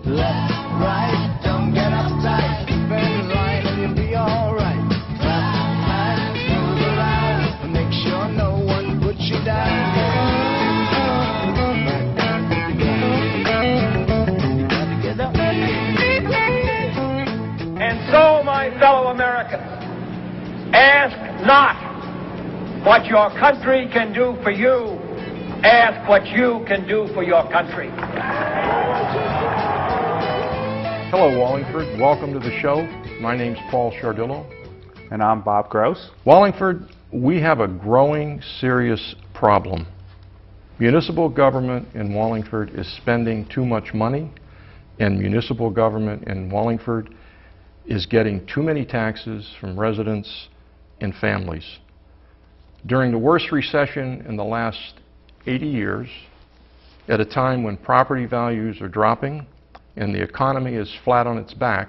Left, right, don't get uptight. Keep in line and you'll be alright. Clap hands, move around, make sure no one puts you down. Right down to the ground. You gotta get up. And so, my fellow Americans, ask not what your country can do for you. Ask what you can do for your country. Hello, Wallingford. Welcome to the show. My name's Paul Ciardullo. And I'm Bob Gross. Wallingford, we have a growing, serious problem. Municipal government in Wallingford is spending too much money, and municipal government in Wallingford is getting too many taxes from residents and families. During the worst recession in the last 80 years, at a time when property values are dropping and the economy is flat on its back,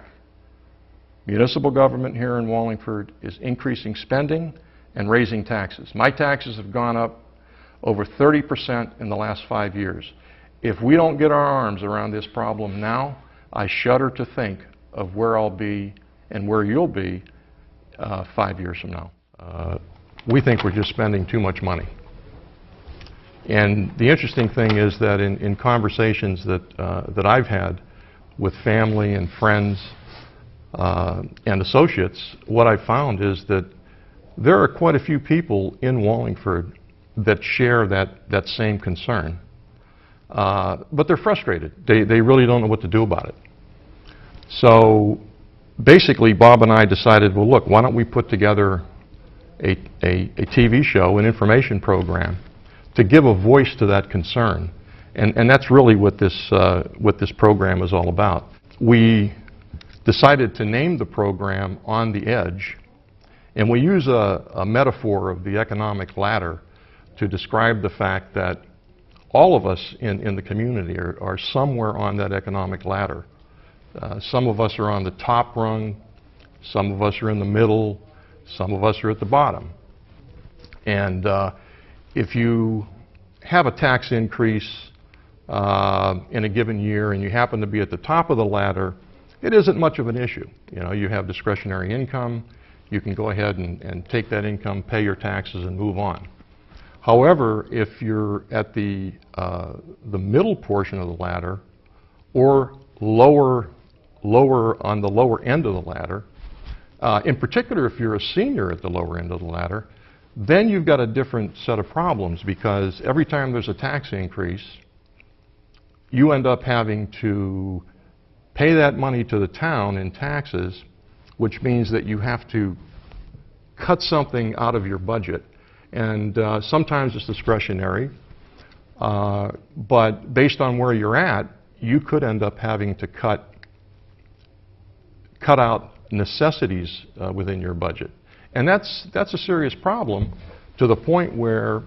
municipal government here in Wallingford is increasing spending and raising taxes. My taxes have gone up over 30% in the last 5 years. If we don't get our arms around this problem now, I shudder to think of where I'll be and where you'll be 5 years from now. We think we're just spending too much money. And the interesting thing is that in conversations that I've had with family and friends and associates, what I've found is that there are quite a few people in Wallingford that share that same concern. But they're frustrated. They really don't know what to do about it. So basically, Bob and I decided, well, look, why don't we put together a TV show, an information program, to give a voice to that concern. And that's really what this program is all about. We decided to name the program On the Edge, and we use a metaphor of the economic ladder to describe the fact that all of us in the community are somewhere on that economic ladder. Some of us are on the top rung, some of us are in the middle, some of us are at the bottom. And if you have a tax increase in a given year and you happen to be at the top of the ladder, it isn't much of an issue. You know, you have discretionary income, you can go ahead and take that income, pay your taxes, and move on. However, if you're at the middle portion of the ladder or lower on the lower end of the ladder, in particular if you're a senior at the lower end of the ladder, then you've got a different set of problems, because every time there's a tax increase, you end up having to pay that money to the town in taxes, which means that you have to cut something out of your budget. And sometimes it's discretionary, but based on where you're at, you could end up having to cut out necessities within your budget. And that's a serious problem, to the point where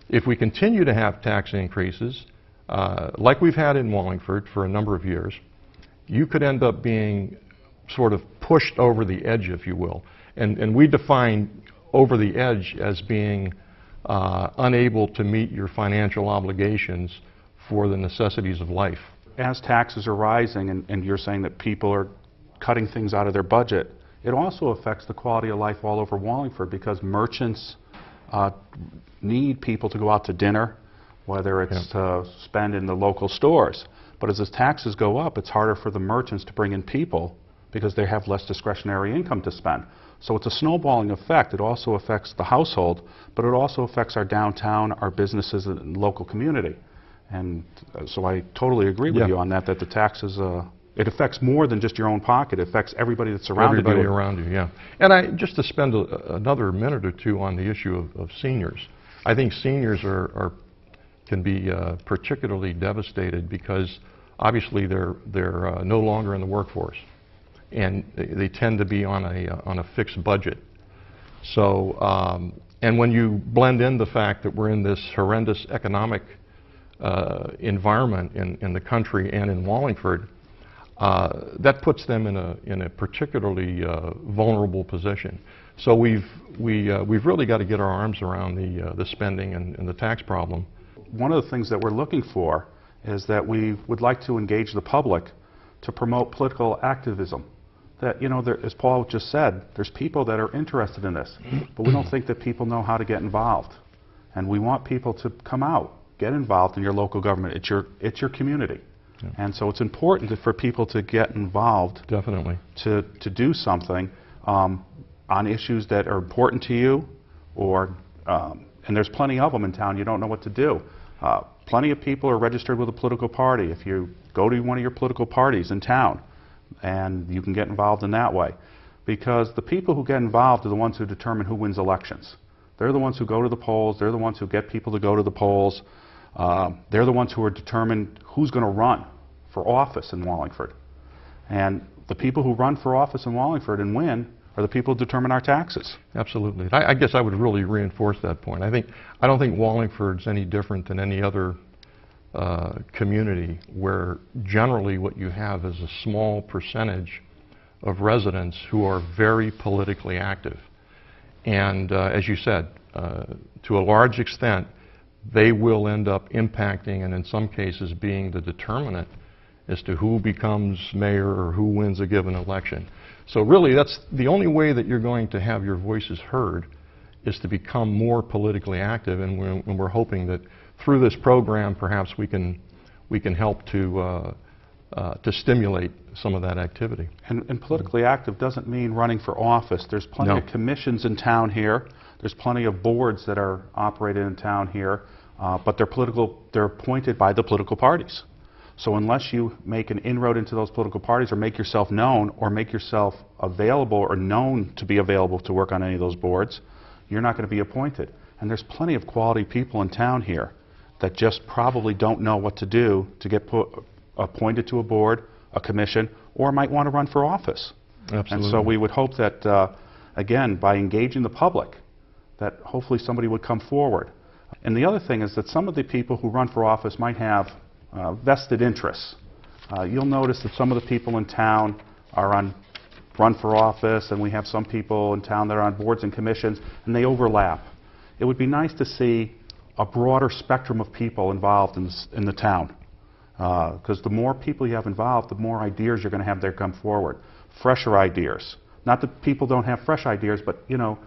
if we continue to have tax increases, like we've had in Wallingford for a number of years, you could end up being sort of pushed over the edge, if you will. And we define over the edge as being unable to meet your financial obligations for the necessities of life. As taxes are rising, and you're saying that people are cutting things out of their budget, it also affects the quality of life all over Wallingford, because merchants need people to go out to dinner, whether it's to spend in the local stores. But as the taxes go up, it's harder for the merchants to bring in people because they have less discretionary income to spend. So it's a snowballing effect. It also affects the household, but it also affects our downtown, our businesses, and local community. And so I totally agree with you on that the taxes, it affects more than just your own pocket. It affects everybody that's around you. Everybody around you, yeah. And just to spend another minute or two on the issue of seniors. I think seniors can be particularly devastated, because obviously they're no longer in the workforce, and they tend to be on a fixed budget. So, and when you blend in the fact that we're in this horrendous economic environment in the country and in Wallingford, that puts them in a particularly vulnerable position. So we've really got to get our arms around the spending and the tax problem. One of the things that we're looking for is that we would like to engage the public to promote political activism. That, you know, as Paul just said, there's people that are interested in this, but we don't think that people know how to get involved. And we want people to come out, get involved in your local government. It's your community. Yeah. And so it's important for people to get involved. Definitely. To do something on issues that are important to you, or and there's plenty of them in town. You don't know what to do. Plenty of people are registered with a political party. If you go to one of your political parties in town, and you can get involved in that way. Because the people who get involved are the ones who determine who wins elections. They're the ones who go to the polls. They're the ones who get people to go to the polls. They're the ones who are determined who's going to run for office in Wallingford. And the people who run for office in Wallingford and win are the people who determine our taxes. Absolutely. I guess I would really reinforce that point. I don't think Wallingford's any different than any other community where generally what you have is a small percentage of residents who are very politically active. And as you said, to a large extent, they will end up impacting and in some cases being the determinant as to who becomes mayor or who wins a given election. So really that's the only way that you're going to have your voices heard, is to become more politically active, and we're hoping that through this program perhaps we can help to stimulate some of that activity. And politically active doesn't mean running for office. There's plenty of commissions in town here. There's plenty of boards that are operated in town here, but they're appointed by the political parties. So unless you make an inroad into those political parties or make yourself known or make yourself available or known to be available to work on any of those boards, you're not going to be appointed. And there's plenty of quality people in town here that just probably don't know what to do to get appointed to a board, a commission, or might want to run for office. Absolutely. And so we would hope that, again, by engaging the public, that hopefully somebody would come forward. And the other thing is that some of the people who run for office might have vested interests. You'll notice that some of the people in town are on run for office, and we have some people in town that are on boards and commissions, and they overlap. It would be nice to see a broader spectrum of people involved in the town. Because the more people you have involved, the more ideas you're going to have there come forward. Fresher ideas. Not that people don't have fresh ideas, but you know,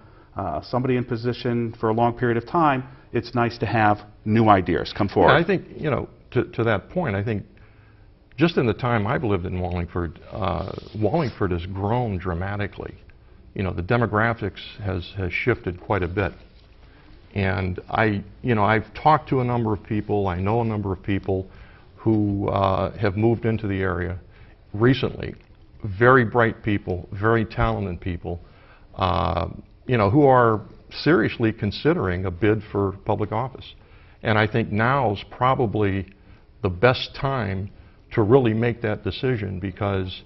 somebody in position for a long period of time, it's nice to have new ideas come forward. Yeah, I think, you know, to that point, I think just in the time I've lived in Wallingford, Wallingford has grown dramatically. You know, the demographics has shifted quite a bit. And I've talked to a number of people, I know a number of people who have moved into the area recently. Very bright people, very talented people, you know, who are seriously considering a bid for public office. And I think now's probably the best time to really make that decision, because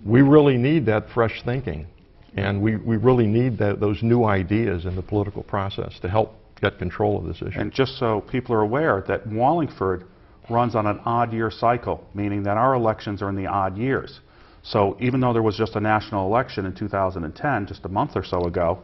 we really need that fresh thinking, and we really need those new ideas in the political process to help get control of this issue. And just so people are aware that Wallingford runs on an odd year cycle, meaning that our elections are in the odd years. So even though there was just a national election in 2010, just a month or so ago,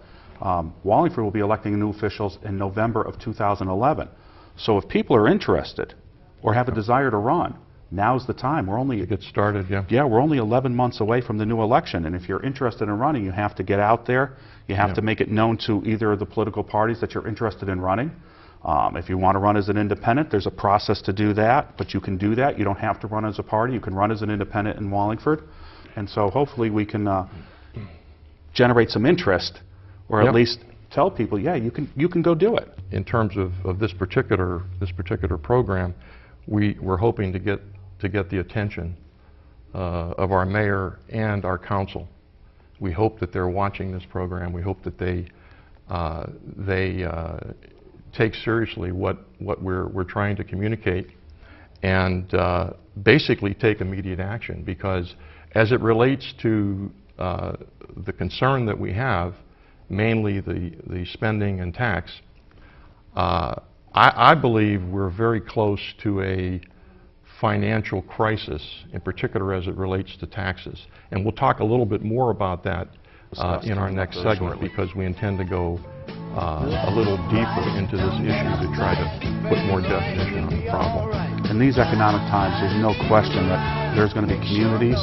Wallingford will be electing new officials in November of 2011. So if people are interested or have a desire to run, now's the time. We're only get started, yeah. Yeah, we're only 11 months away from the new election, and if you're interested in running, you have to get out there. You have to make it known to either of the political parties that you're interested in running. If you want to run as an independent, there's a process to do that, but you can do that. You don't have to run as a party. You can run as an independent in Wallingford. And so hopefully we can generate some interest, or at least tell people, yeah, you can go do it. In terms of this particular program, we're hoping to get the attention of our mayor and our council. We hope that they're watching this program. We hope that they take seriously what we're trying to communicate, and basically take immediate action, because as it relates to the concern that we have, mainly the spending and tax, I believe we're very close to a financial crisis, in particular as it relates to taxes. And we'll talk a little bit more about that in our next segment, because we intend to go a little deeper into this issue to try to put more definition on the problem. In these economic times, there's no question that there's going to be communities,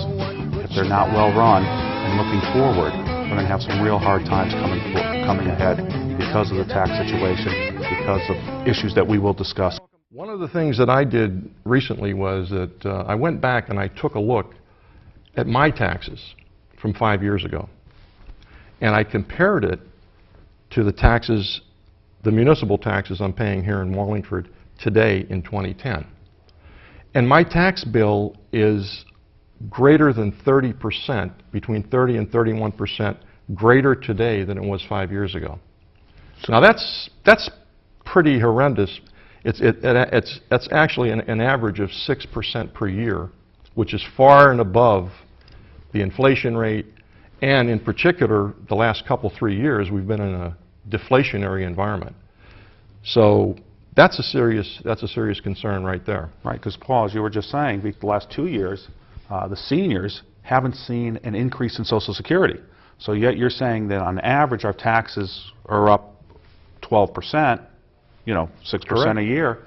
if they're not well run and looking forward, we're going to have some real hard times coming ahead because of the tax situation, because of issues that we will discuss. One of the things that I did recently was that I went back and I took a look at my taxes from 5 years ago. And I compared it to the taxes, the municipal taxes I'm paying here in Wallingford today in 2010. And my tax bill is greater than 30%, between 30 and 31% greater today than it was 5 years ago. Now that's pretty horrendous. That's actually an average of 6% per year, which is far and above the inflation rate, and in particular, the last couple, 3 years, we've been in a deflationary environment. So that's a serious concern right there. Right, because Paul, as you were just saying, the last 2 years, the seniors haven't seen an increase in Social Security. So yet you're saying that on average our taxes are up 12%, 6% Correct. a year,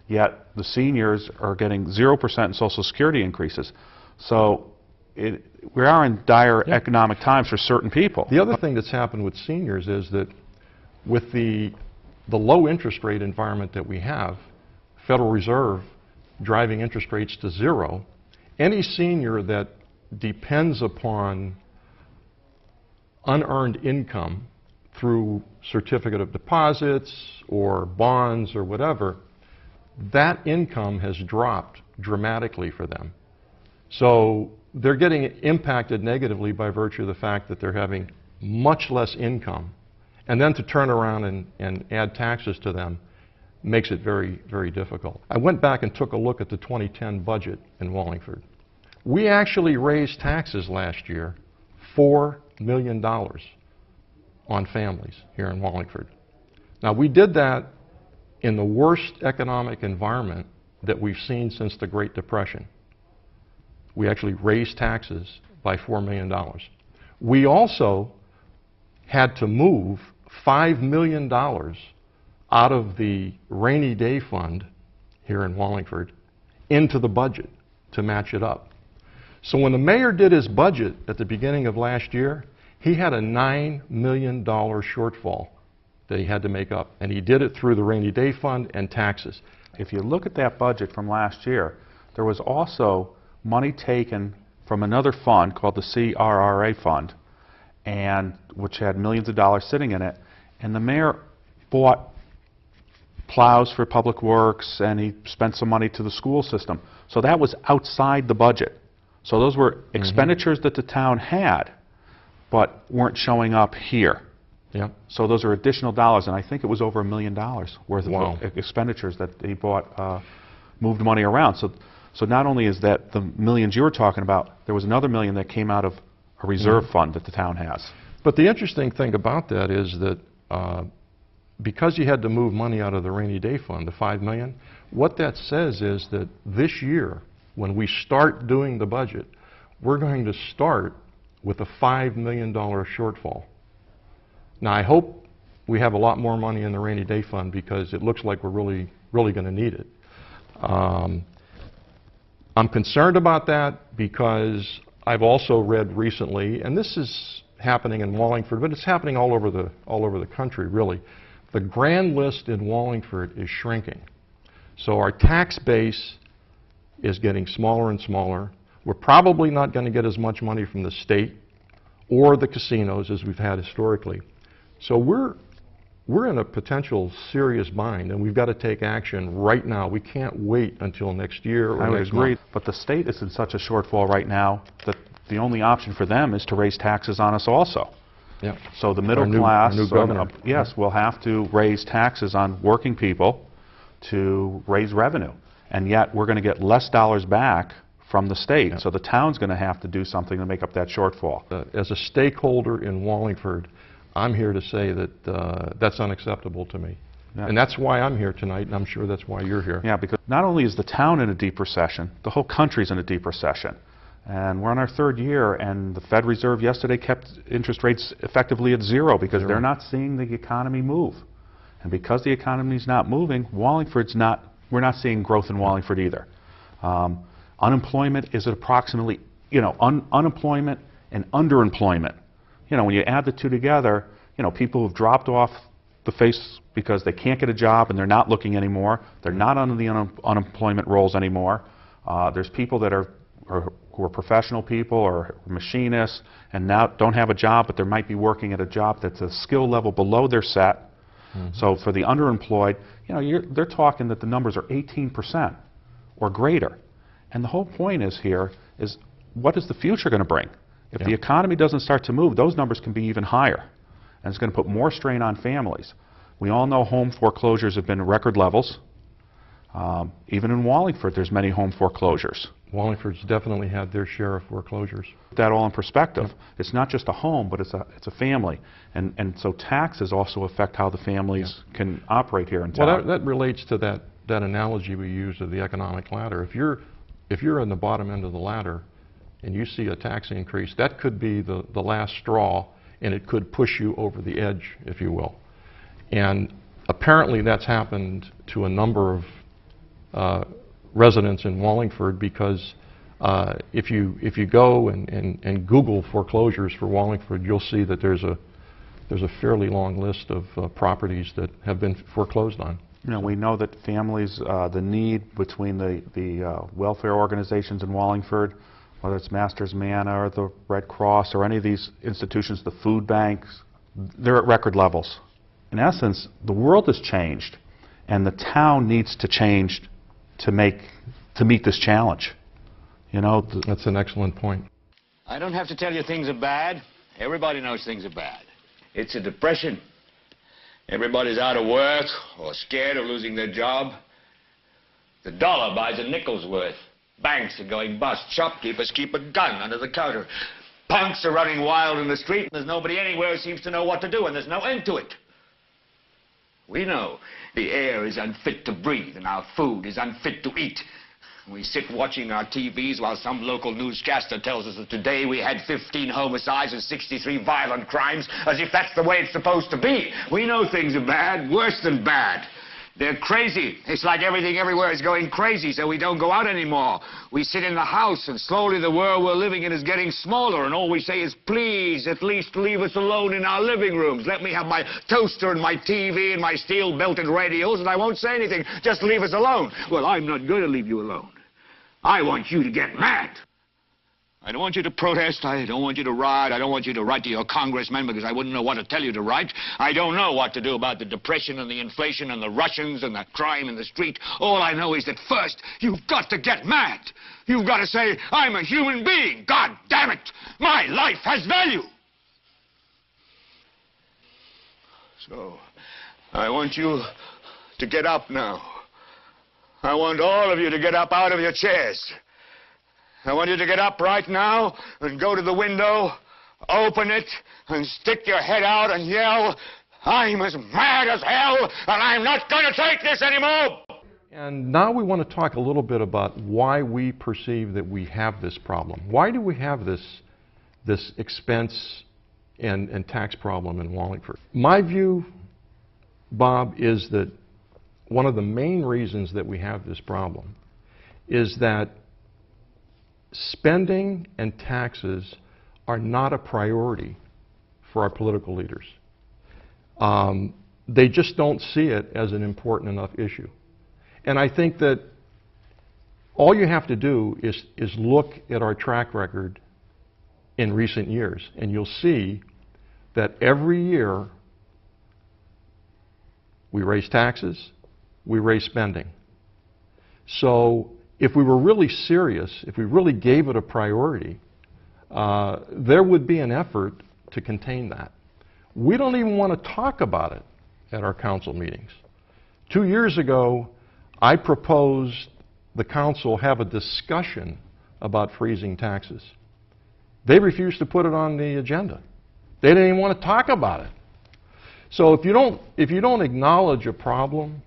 yet the seniors are getting 0% in Social Security increases. So we are in dire economic times for certain people. The other thing that's happened with seniors is that with the low interest rate environment that we have, Federal Reserve driving interest rates to zero, any senior that depends upon unearned income through certificate of deposits or bonds or whatever, that income has dropped dramatically for them. So they're getting impacted negatively by virtue of the fact that they're having much less income. And then to turn around and add taxes to them makes it very, very difficult. I went back and took a look at the 2010 budget in Wallingford. We actually raised taxes last year $4 million on families here in Wallingford. Now, we did that in the worst economic environment that we've seen since the Great Depression. We actually raised taxes by $4 million. We also had to move $5 million out of the rainy day fund here in Wallingford into the budget to match it up. So when the mayor did his budget at the beginning of last year, he had a $9 million shortfall that he had to make up, and he did it through the rainy day fund and taxes. If you look at that budget from last year, there was also money taken from another fund called the CRRA fund, and which had millions of dollars sitting in it, and the mayor bought plows for public works and he spent some money to the school system. So that was outside the budget. So those were expenditures that the town had but weren't showing up here. Yeah. So those are additional dollars, and I think it was over $1 million worth Wow. of expenditures that he bought, moved money around. So not only is that the millions you were talking about, there was another $1 million that came out of a reserve fund that the town has. But the interesting thing about that is that because you had to move money out of the rainy day fund, the $5 million, what that says is that this year, when we start doing the budget, we're going to start with a $5 million shortfall. Now, I hope we have a lot more money in the rainy day fund because it looks like we're really going to need it. I'm concerned about that because I've also read recently, and this is happening in Wallingford, but it's happening all over the country, really. The grand list in Wallingford is shrinking. So our tax base is getting smaller and smaller. We're probably not going to get as much money from the state or the casinos as we've had historically. So we're in a potential serious bind, and we've got to take action right now. We can't wait until next year or I would next agree, month. but the state is in such a shortfall right now that the only option for them is to raise taxes on us also. Yeah. So the middle Our new class, governor. yes, will have to raise taxes on working people to raise revenue. And yet we're going to get less dollars back from the state. Yeah. So the town's going to have to do something to make up that shortfall. As a stakeholder in Wallingford, I'm here to say that that's unacceptable to me. Yeah. And that's why I'm here tonight, and I'm sure that's why you're here. Yeah, because not only is the town in a deep recession, the whole country's in a deep recession. And we're on our third year, and the Fed Reserve yesterday kept interest rates effectively at zero because they're not seeing the economy move. And because the economy's not moving, we're not seeing growth in Wallingford either. Unemployment is at approximately, unemployment and underemployment. When you add the two together, people who've dropped off the face because they can't get a job and they're not looking anymore. They're not on the unemployment rolls anymore. There's people that who are professional people or machinists and now don't have a job, but they might be working at a job that's a skill level below their set. So for the underemployed, they're talking that the numbers are 18% or greater. And the whole point is what is the future going to bring? If the economy doesn't start to move, those numbers can be even higher. And it's going to put more strain on families. We all know home foreclosures have been at record levels. Even in Wallingford, there's many home foreclosures. Wallingford's definitely had their share of foreclosures. Put that all in perspective. It's not just a home, but it's a family. And so taxes also affect how the families can operate here in town. Well, that relates to that analogy we use of the economic ladder. If you're in the bottom end of the ladder and you see a tax increase, that could be the last straw, and it could push you over the edge, if you will. And apparently that's happened to a number of residents in Wallingford, because if you go and Google foreclosures for Wallingford, you'll see that there's a fairly long list of properties that have been foreclosed on. We know that families, the need between the welfare organizations in Wallingford, whether it's Masters Manna or the Red Cross or any of these institutions, the food banks, they're at record levels. In essence, the world has changed, and the town needs to change to meet this challenge. That's an excellent point. I don't have to tell you things are bad. Everybody knows things are bad. It's a depression. Everybody's out of work or scared of losing their job. The dollar buys a nickel's worth. Banks are going bust. Shopkeepers keep a gun under the counter. Punks are running wild in the street, and there's nobody anywhere who seems to know what to do, and there's no end to it. We know the air is unfit to breathe, and our food is unfit to eat. We sit watching our TVs while some local newscaster tells us that today we had 15 homicides and 63 violent crimes, as if that's the way it's supposed to be. We know things are bad, worse than bad. They're crazy. It's like everything everywhere is going crazy, so we don't go out anymore. We sit in the house, and slowly the world we're living in is getting smaller, and all we say is, please, at least leave us alone in our living rooms. Let me have my toaster and my TV and my steel-belted radios, and I won't say anything. Just leave us alone. Well, I'm not going to leave you alone. I want you to get mad. I don't want you to protest. I don't want you to riot. I don't want you to write to your congressman, because I wouldn't know what to tell you to write. I don't know what to do about the depression and the inflation and the Russians and the crime in the street. All I know is that first, you've got to get mad. You've got to say, I'm a human being. God damn it. My life has value. So, I want you to get up now. I want all of you to get up out of your chairs. I want you to get up right now and go to the window, open it, and stick your head out and yell, I'm as mad as hell, and I'm not going to take this anymore! And now we want to talk a little bit about why we perceive that we have this problem. Why do we have this expense and tax problem in Wallingford? My view, Bob, is that one of the main reasons that we have this problem is that spending and taxes are not a priority for our political leaders. They just don't see it as an important enough issue. And I think that all you have to do is look at our track record in recent years, and you'll see that every year we raise taxes, we raise spending. So if we were really serious, if we really gave it a priority, there would be an effort to contain that. We don't even want to talk about it at our council meetings. 2 years ago, I proposed the council have a discussion about freezing taxes. They refused to put it on the agenda. They didn't even want to talk about it. So if you don't acknowledge a problem,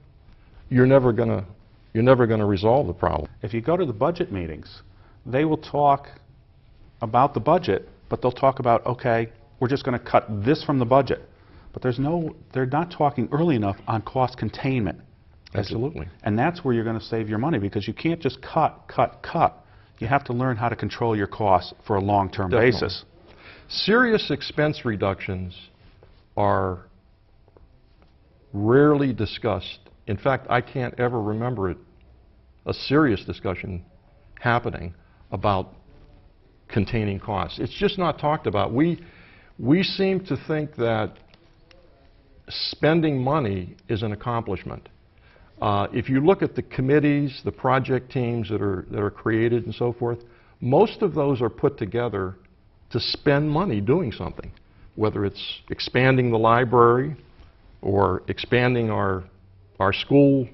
you're never going to resolve the problem. If you go to the budget meetings, they will talk about the budget, but they'll talk about, okay, we're just going to cut this from the budget. But they're not talking early enough on cost containment. Absolutely. And that's where you're going to save your money, because you can't just cut. you have to learn how to control your costs for a long-term basis. Serious expense reductions are rarely discussed. In fact, I can't ever remember a serious discussion happening about containing costs. It's just not talked about. We seem to think that spending money is an accomplishment. If you look at the committees, the project teams that are created and so forth, most of those are put together to spend money doing something, whether it's expanding the library or expanding our school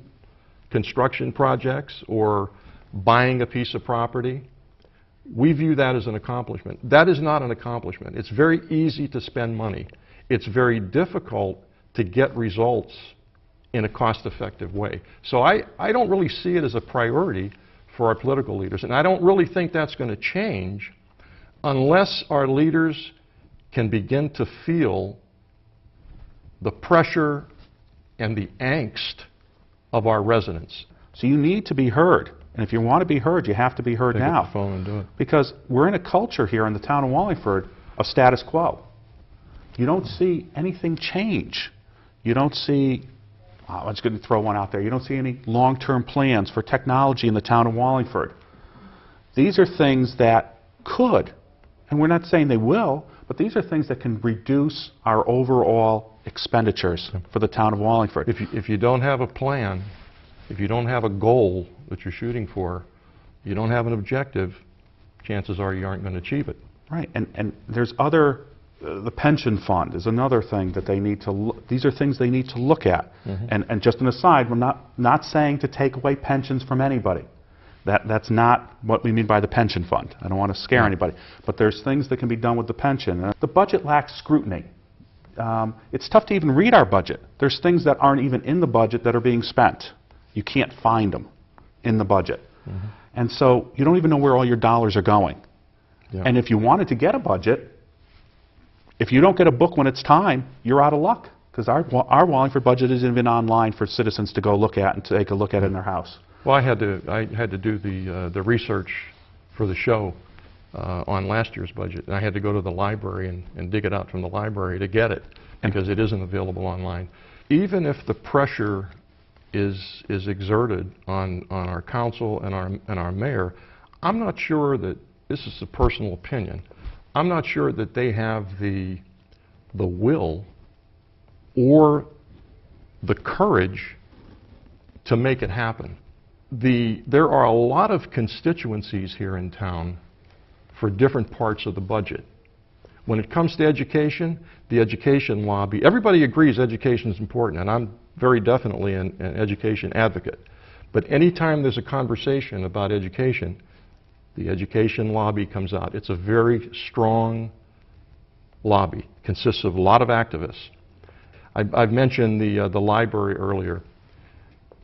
construction projects or buying a piece of property. We view that as an accomplishment. That is not an accomplishment. It's very easy to spend money. It's very difficult to get results in a cost-effective way. So I don't really see it as a priority for our political leaders, and I don't really think that's going to change unless our leaders can begin to feel the pressure and the angst of our residents. So you need to be heard. And if you want to be heard, you have to be heard now. Pick up the phone and do it. Because we're in a culture here in the town of Wallingford of status quo. You don't see anything change. You don't see, I'm just going to throw one out there, you don't see any long-term plans for technology in the town of Wallingford. These are things that could, and we're not saying they will, but these are things that can reduce our overall expenditures for the town of Wallingford. If you don't have a plan, if you don't have a goal that you're shooting for, you don't have an objective, chances are you aren't going to achieve it. Right, and there's other, the pension fund is another thing that they need to, these are things they need to look at. And just an aside, we're not saying to take away pensions from anybody. That's not what we mean by the pension fund. I don't want to scare anybody. But there's things that can be done with the pension. The budget lacks scrutiny. It's tough to even read our budget. There's things that aren't even in the budget that are being spent. You can't find them in the budget. And so you don't even know where all your dollars are going. And if you wanted to get a budget, if you don't get a book when it's time, you're out of luck. Because our Wallingford budget isn't even online for citizens to go look at and take a look at in their house. Well, I had to do the research for the show on last year's budget, and I had to go to the library and dig it out from the library to get it, because it isn't available online. Even if the pressure is exerted on our council and our mayor, I'm not sure that, this is a personal opinion, I'm not sure that they have the will or the courage to make it happen. There are a lot of constituencies here in town for different parts of the budget. When it comes to education, the education lobby, everybody agrees education is important, and I'm very definitely an education advocate. But anytime there's a conversation about education, the education lobby comes out. It's a very strong lobby, consists of a lot of activists. I've mentioned the library earlier.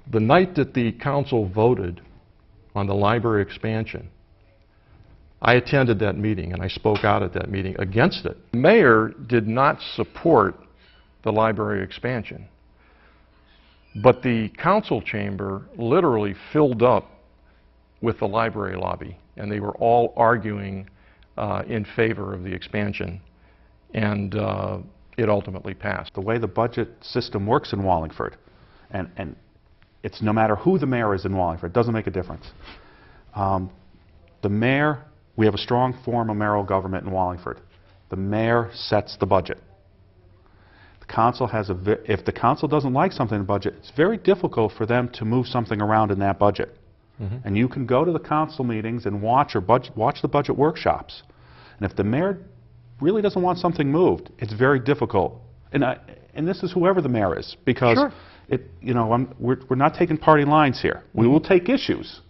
The night that the council voted on the library expansion, I attended that meeting and I spoke out at that meeting against it. The mayor did not support the library expansion, but the council chamber literally filled up with the library lobby, and they were all arguing in favor of the expansion, and it ultimately passed. The way the budget system works in Wallingford, and it's no matter who the mayor is in Wallingford, it doesn't make a difference. The mayor, we have a strong form of mayoral government in Wallingford. The mayor sets the budget. The council has if the council doesn't like something in the budget, it's very difficult for them to move something around in that budget. And you can go to the council meetings and watch the budget workshops. And if the mayor really doesn't want something moved, it's very difficult. And this is whoever the mayor is, because we're not taking party lines here. We will take issues,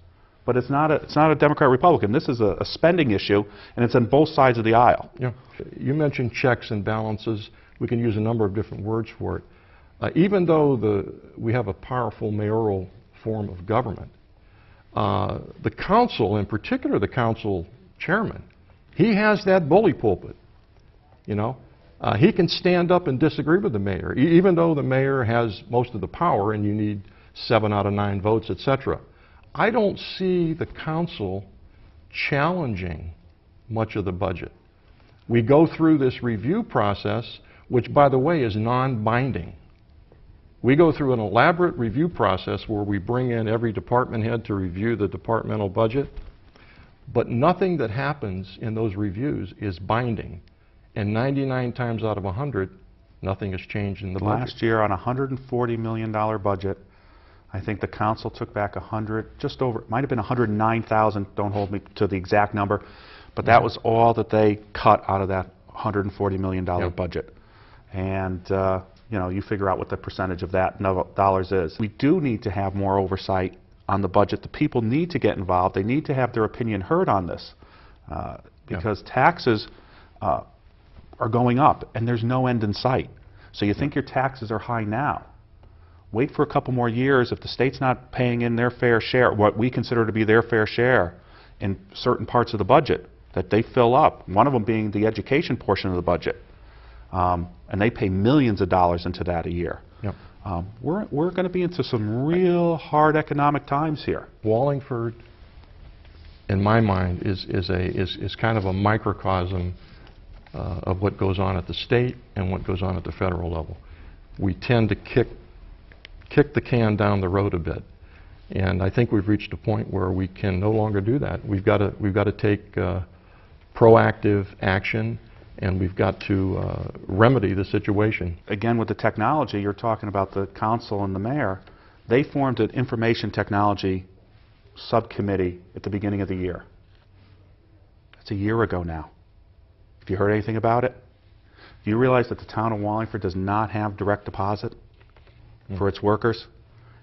but it's not a Democrat-Republican. This is a spending issue, and it's on both sides of the aisle. Yeah. You mentioned checks and balances. We can use a number of different words for it. Even though we have a powerful mayoral form of government, the council, in particular the council chairman, he has that bully pulpit. He can stand up and disagree with the mayor, even though the mayor has most of the power and you need 7 out of 9 votes, etc. I don't see the council challenging much of the budget. We go through this review process, which, by the way, is non-binding. We go through an elaborate review process where we bring in every department head to review the departmental budget, but nothing that happens in those reviews is binding. And 99 times out of 100, nothing has changed in the budget. Last year, on a $140 million budget, I think the council took back just over, it might have been 109,000, don't hold me to the exact number, but that was all that they cut out of that $140 million budget. And you know, you figure out what the percentage of that dollars is. We do need to have more oversight on the budget. The people need to get involved. They need to have their opinion heard on this because taxes are going up and there's no end in sight. So you think your taxes are high now. Wait for a couple more years. If the state's not paying in their fair share, what we consider to be their fair share in certain parts of the budget that they fill up, one of them being the education portion of the budget, and they pay millions of dollars into that a year. Yep. We're going to be into some real hard economic times here. Wallingford, in my mind, is kind of a microcosm of what goes on at the state and what goes on at the federal level. We tend to kick the can down the road a bit, and I think we've reached a point where we can no longer do that. We've got to take proactive action, and we've got to remedy the situation. Again, with the technology, you're talking about the council and the mayor. They formed an information technology subcommittee at the beginning of the year. That's a year ago now. Have you heard anything about it? Do you realize that the town of Wallingford does not have direct deposit for its workers?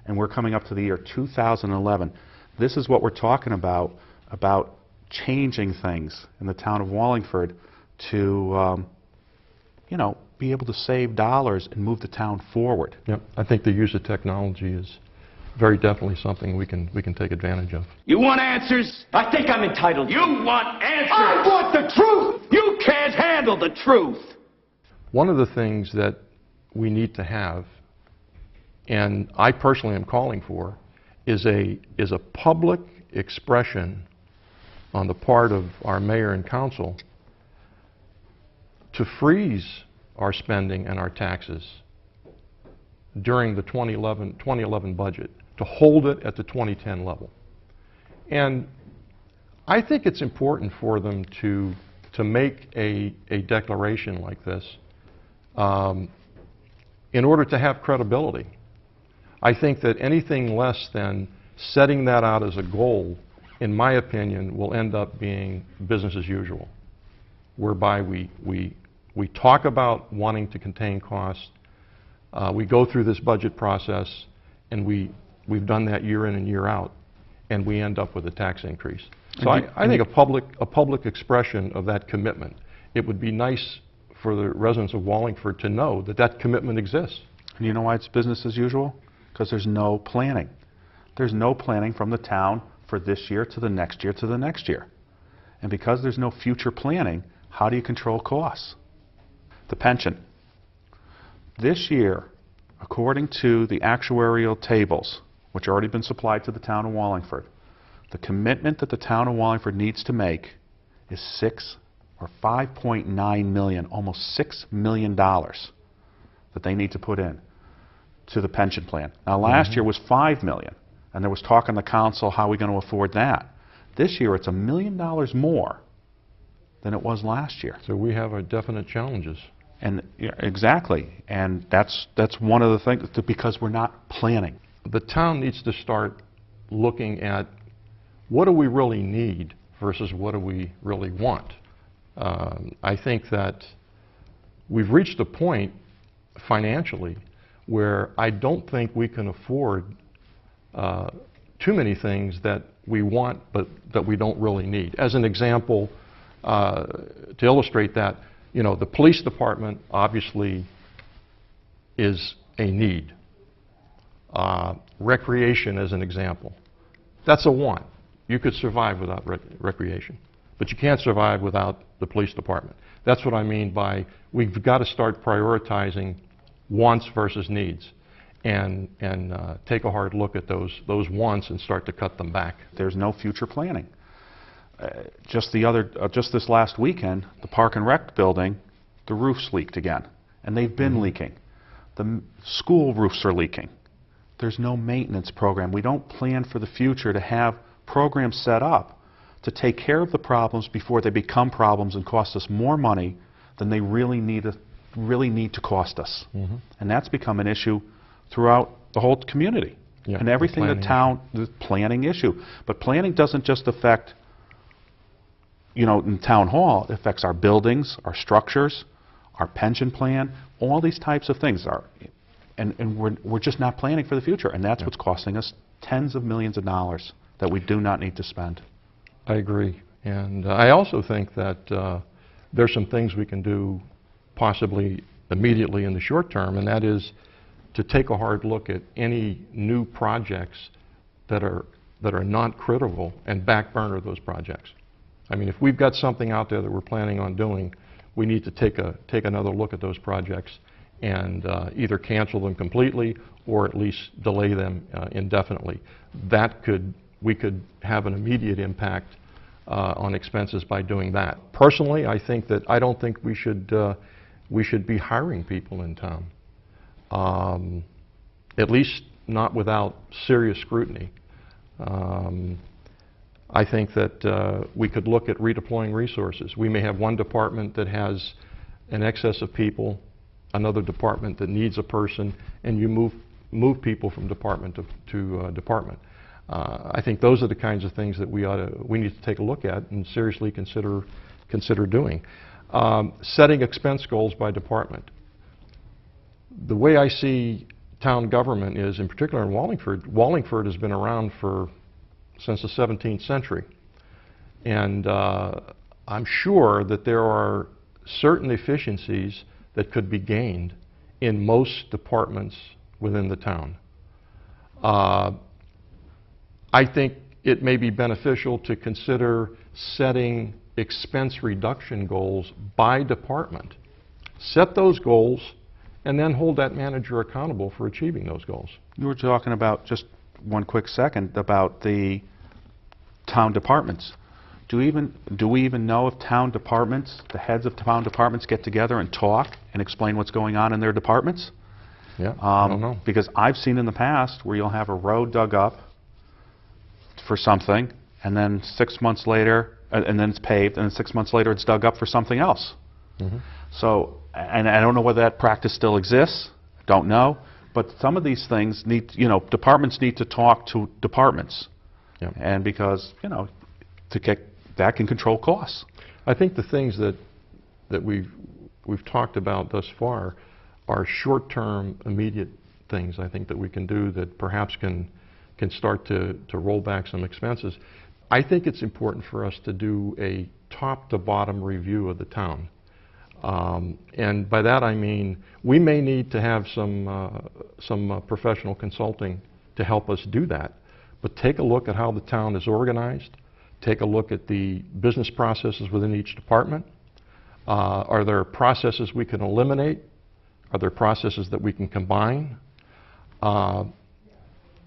And we're coming up to the year 2011. This is what we're talking about changing things in the town of Wallingford to, you know, be able to save dollars and move the town forward. Yep. I think the use of technology is very definitely something we can take advantage of. You want answers? I think I'm entitled. You want answers? I want the truth! You can't handle the truth! One of the things that we need to have, and I personally am calling for, is a public expression on the part of our mayor and council to freeze our spending and our taxes during the 2011 budget, to hold it at the 2010 level. And I think it's important for them to make a declaration like this in order to have credibility. I think that anything less than setting that out as a goal, in my opinion, will end up being business as usual, whereby we talk about wanting to contain costs, we go through this budget process, and we've done that year in and year out, and we end up with a tax increase. So I think a public expression of that commitment, it would be nice for the residents of Wallingford to know that that commitment exists. And you know why it's business as usual? Because there's no planning. There's no planning from the town for this year to the next year to the next year. And because there's no future planning, how do you control costs? The pension. This year, according to the actuarial tables, which have already been supplied to the town of Wallingford, the commitment that the town of Wallingford needs to make is $5.9 million, almost $6 million that they need to put in to the pension plan. Now, last year was $5 million, and there was talk on the council, how are we going to afford that? This year, it's $1 million more than it was last year. So we have definite challenges. And exactly, and that's one of the things, because we're not planning. The town needs to start looking at what do we really need versus what do we really want. I think that we've reached a point financially where I don't think we can afford too many things that we want but that we don't really need. As an example, to illustrate that, you know, the police department obviously is a need. Recreation as an example. That's a want. You could survive without recreation, but you can't survive without the police department. That's what I mean by we've got to start prioritizing wants versus needs and take a hard look at those wants and start to cut them back. There's no future planning. just this last weekend, the Park and Rec building, the roofs leaked again, and they've been leaking. The school roofs are leaking. There's no maintenance program. We don't plan for the future to have programs set up to take care of the problems before they become problems and cost us more money than they really need to cost us. And that's become an issue throughout the whole community. Yeah, and everything the planning issue. But planning doesn't just affect, in town hall, it affects our buildings, our structures, our pension plan, all these types of things and we're just not planning for the future, and that's what's costing us tens of millions of dollars that we do not need to spend. I agree. And I also think that there's some things we can do possibly immediately in the short term, and that is to take a hard look at any new projects that are not critical and back burner those projects. I mean, if we've got something out there that we're planning on doing, we need to take another look at those projects and either cancel them completely or at least delay them indefinitely. We could have an immediate impact on expenses by doing that. Personally, I don't think we should be hiring people in town. At least not without serious scrutiny. I think that we could look at redeploying resources. We may have one department that has an excess of people, another department that needs a person, and you move people from department to department. I think those are the kinds of things that we need to take a look at and seriously consider doing. Setting expense goals by department. The way I see town government is, in particular in Wallingford has been around since the 17th century. And I'm sure that there are certain efficiencies that could be gained in most departments within the town. I think it may be beneficial to consider setting expense reduction goals by department. Set those goals and then hold that manager accountable for achieving those goals. You were talking about, just one quick second, about the town departments. Do we even know if town departments, the heads of town departments, get together and talk and explain what's going on in their departments? Yeah, I don't know. Because I've seen in the past where you'll have a road dug up for something, and then 6 months later, and then it's paved, and then 6 months later it's dug up for something else. So, and I don't know whether that practice still exists, don't know, but some of these things need, departments need to talk to departments. And because, that can control costs. I think the things that we've talked about thus far are short-term, immediate things I think that we can do that perhaps can start to roll back some expenses. I think it's important for us to do a top-to-bottom review of the town. And by that I mean we may need to have some professional consulting to help us do that. But take a look at how the town is organized. Take a look at the business processes within each department. Are there processes we can eliminate? Are there processes that we can combine?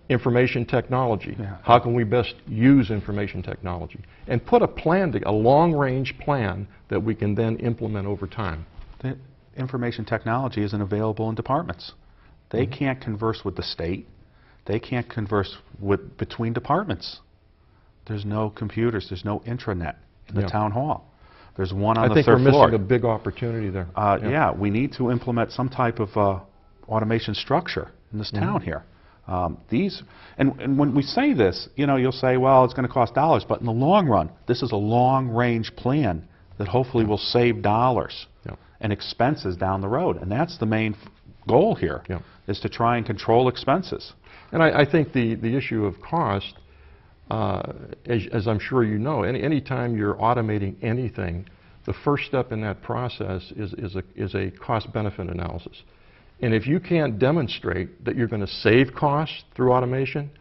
Information technology. How can we best use information technology? And put a plan, a long-range plan that we can then implement over time. The information technology isn't available in departments. They can't converse with the state. They can't converse between departments. There's no computers. There's no intranet in the town hall. There's one on the third floor. I think we're missing a big opportunity there. Yeah, we need to implement some type of automation structure in this town here. And when we say this, you'll say, well, it's going to cost dollars, but in the long run, this is a long-range plan that hopefully will save dollars and expenses down the road. And that's the main goal here, is to try and control expenses. And I think the issue of cost, as I'm sure you know, any time you're automating anything, the first step in that process is a cost-benefit analysis. And if you can't demonstrate that you're going to save costs through automation,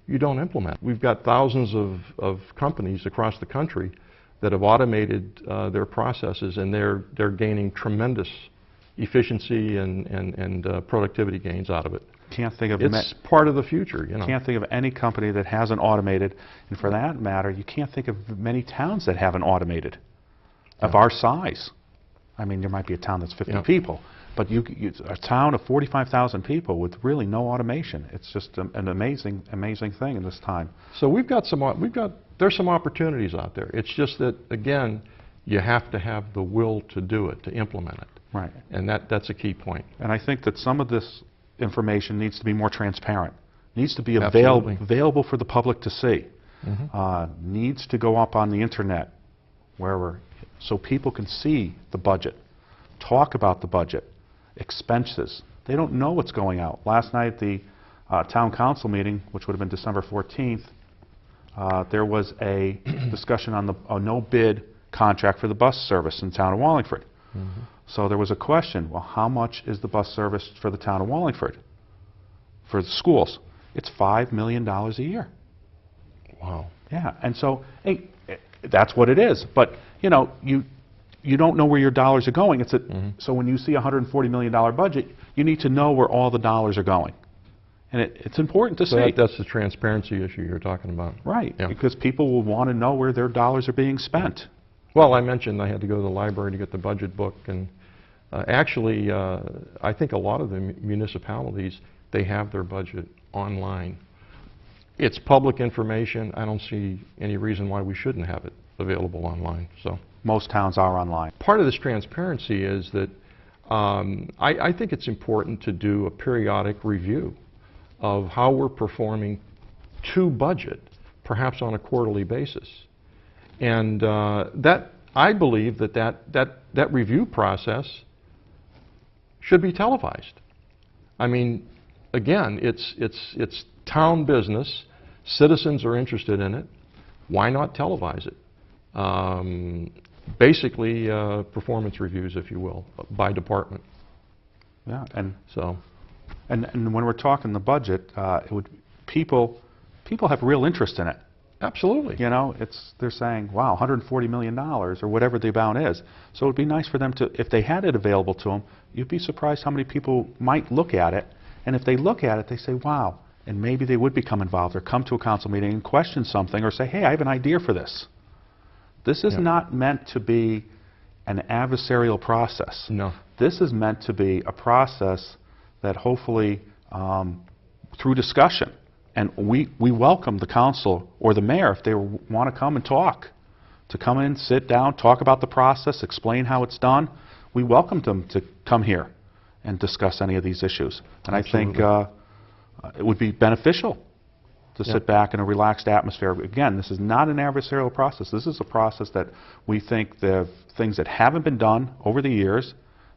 you don't implement. We've got thousands of companies across the country that have automated their processes, and they're gaining tremendous efficiency and productivity gains out of it. can't think of It's part of the future, you know. can't think of any company that hasn't automated, and for that matter, you can't think of many towns that haven't automated of our size. I mean, there might be a town that's 50 people, but a town of 45,000 people with really no automation. It's just an amazing thing in this time. So there's some opportunities out there. It's just that, again, you have to have the will to do it, to implement it. Right. And that's a key point. And I think that some of this information needs to be more transparent, needs to be available for the public to see, needs to go up on the internet, wherever, so people can see the budget, talk about the budget, expenses. They don't know what's going out. Last night at the town council meeting, which would have been December 14th, there was a discussion on a no-bid contract for the bus service in the town of Wallingford. So there was a question, well, how much is the bus service for the town of Wallingford, for the schools? It's $5 million a year. Wow. Yeah, and so, hey, that's what it is. But, you know, you don't know where your dollars are going. So when you see a $140 million budget, you need to know where all the dollars are going. And it's important to see. That's the transparency issue you're talking about. Right, because people will want to know where their dollars are being spent. Well, I mentioned I had to go to the library to get the budget book, and actually, I think a lot of the municipalities, they have their budget online. It's public information. I don't see any reason why we shouldn't have it available online. So most towns are online. Part of this transparency is that I think it's important to do a periodic review of how we're performing to budget, perhaps on a quarterly basis. And I believe that review process should be televised. I mean, again, it's town business. Citizens are interested in it. Why not televise it? Basically, performance reviews, if you will, by department. Yeah, and so, and when we're talking the budget, people have real interest in it. Absolutely. You know, they're saying, wow, $140 million or whatever the amount is. So it would be nice for them to, if they had it available to them, you'd be surprised how many people might look at it. And if they look at it, they say, wow, and maybe they would become involved or come to a council meeting and question something or say, hey, I have an idea for this. This is not meant to be an adversarial process. No. This is meant to be a process that hopefully, through discussion, and we welcome the council or the mayor if they want to come and talk, to come in, sit down, talk about the process, explain how it's done. We welcome them to come here and discuss any of these issues. And Absolutely. I think it would be beneficial to sit back in a relaxed atmosphere. Again, this is not an adversarial process. This is a process that we think the things that haven't been done over the years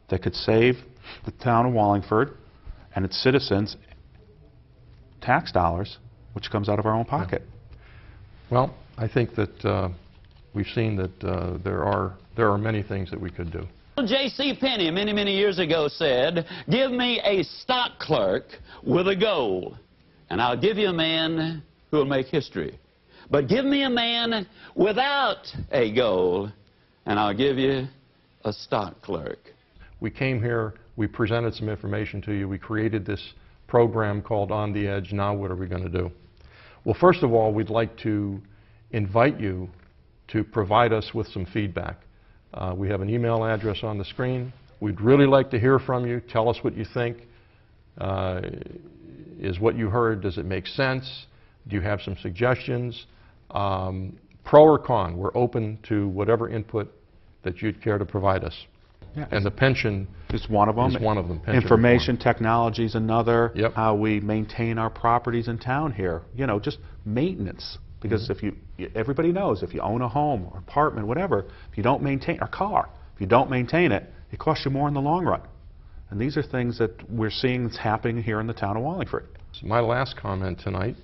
that could save the town of Wallingford and its citizens tax dollars, which comes out of our own pocket. Well, I think that we've seen that there are many things that we could do. J.C. Penney many years ago said, give me a stock clerk with a goal, and I'll give you a man who will make history. But give me a man without a goal, and I'll give you a stock clerk. We came here, we presented some information to you, we created this program called On the Edge. Now what are we going to do? Well, first of all, we'd like to invite you to provide us with some feedback. We have an email address on the screen. We'd really like to hear from you. Tell us what you think. Is what you heard, does it make sense? Do you have some suggestions? Pro or con, we're open to whatever input that you'd care to provide us. Yeah, and the pension is one of them. Is one of them. Information technology is another. Yep. How we maintain our properties in town here. You know, just maintenance. Because if everybody knows, if you own a home or apartment, whatever, if you don't maintain a car, if you don't maintain it, it costs you more in the long run. And these are things that we're seeing that's happening here in the town of Wallingford. So my last comment tonight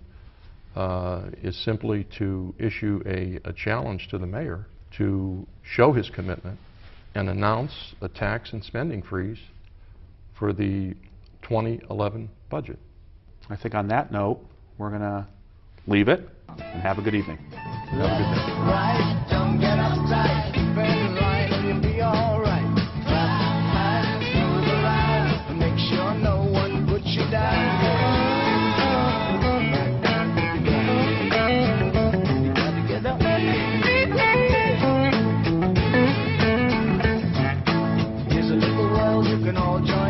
is simply to issue a challenge to the mayor to show his commitment and announce a tax and spending freeze for the 2011 budget. I think on that note, we're going to leave it and have a good evening. Have a good day. Right, don't get uptight, keep it right and you'll be alright. Clap hands, move around, and make sure no one puts you down. can all join